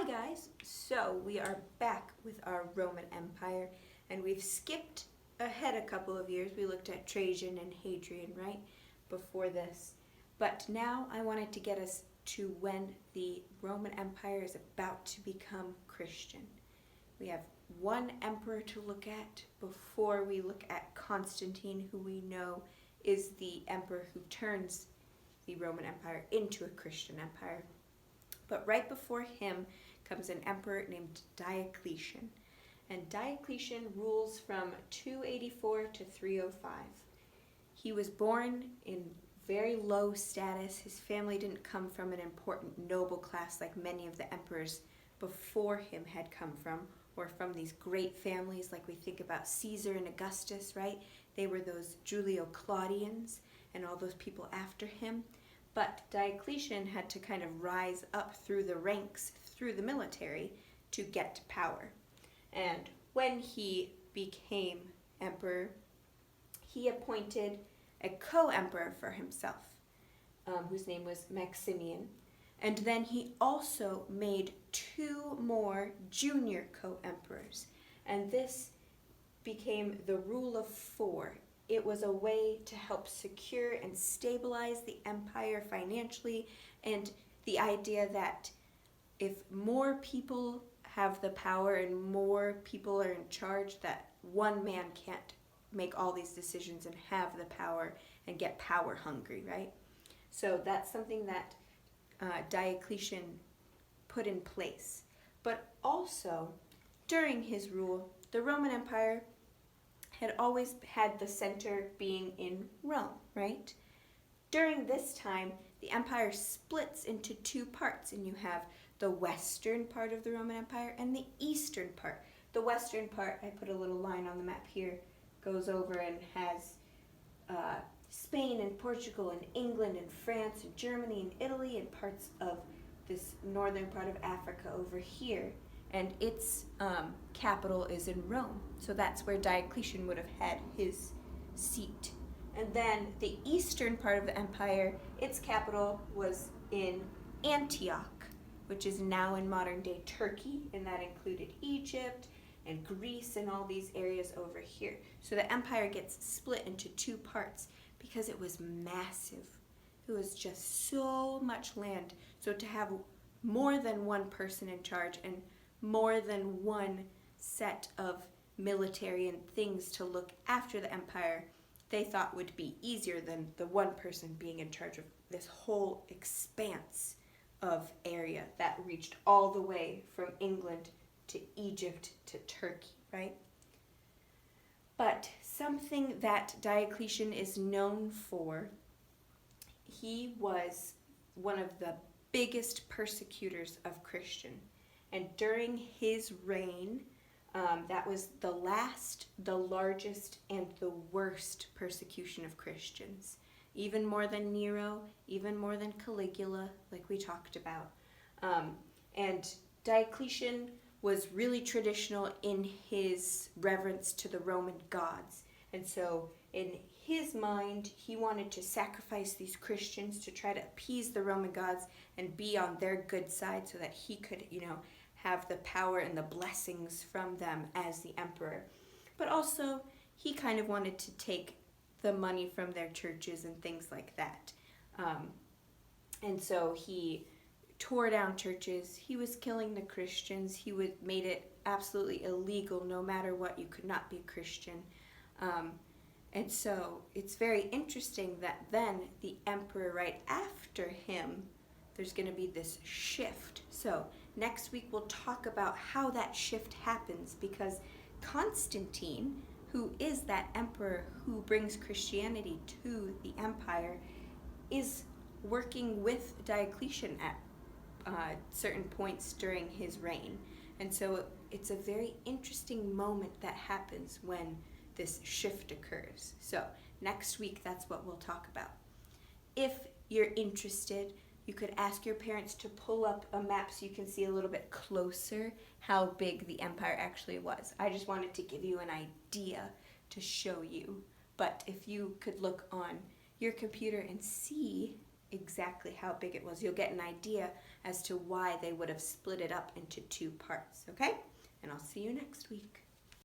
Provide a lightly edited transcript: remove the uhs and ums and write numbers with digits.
guys, so we are back with our Roman Empire, and we've skipped ahead a couple of years. We looked at Trajan and Hadrian, right, before this. But now I wanted to get us to when the Roman Empire is about to become Christian. We have one emperor to look at before we look at Constantine, who we know is the emperor who turns the Roman Empire into a Christian empire. But right before him comes an emperor named Diocletian. And Diocletian rules from 284 to 305. He was born in very low status. His family didn't come from an important noble class like many of the emperors before him had come from, or from these great families like we think about Caesar and Augustus, right? They were those Julio-Claudians and all those people after him. But Diocletian had to kind of rise up through the ranks, through the military, to get to power. And when he became emperor, he appointed a co-emperor for himself, whose name was Maximian. And then he also made two more junior co-emperors. And this became the rule of four. It was a way to help secure and stabilize the empire financially, and the idea that if more people have the power and more people are in charge, that one man can't make all these decisions and have the power and get power hungry, right? So that's something that Diocletian put in place. But also, during his rule, the Roman Empire had always had the center being in Rome, right? During this time, the empire splits into two parts, and you have the western part of the Roman Empire and the eastern part. The western part, I put a little line on the map here, goes over and has Spain and Portugal and England and France and Germany and Italy and parts of this northern part of Africa over here. And its capital is in Rome. So that's where Diocletian would have had his seat. And then the eastern part of the empire, its capital was in Antioch, which is now in modern-day Turkey, and that included Egypt and Greece and all these areas over here. So the empire gets split into two parts because it was massive. It was just so much land. So to have more than one person in charge and more than one set of military and things to look after the empire, they thought would be easier than the one person being in charge of this whole expanse of area that reached all the way from England to Egypt to Turkey, right? But something that Diocletian is known for, he was one of the biggest persecutors of Christians. And during his reign, that was the last, the largest, and the worst persecution of Christians. Even more than Nero, even more than Caligula, like we talked about. And Diocletian was really traditional in his reverence to the Roman gods. And so in his mind, he wanted to sacrifice these Christians to try to appease the Roman gods and be on their good side so that he could, have the power and the blessings from them as the emperor. But also, he kind of wanted to take the money from their churches and things like that. And so he tore down churches. He was killing the Christians. He made it absolutely illegal. No matter what, you could not be a Christian. And so it's very interesting that then the emperor right after him, there's going to be this shift. So next week we'll talk about how that shift happens, because Constantine, who is that emperor who brings Christianity to the empire, is working with Diocletian at certain points during his reign. And so it's a very interesting moment that happens when this shift occurs. So next week, that's what we'll talk about. If you're interested, you could ask your parents to pull up a map so you can see a little bit closer how big the empire actually was. I just wanted to give you an idea to show you. But if you could look on your computer and see exactly how big it was. You'll get an idea as to why they would have split it up into two parts, okay? And I'll see you next week.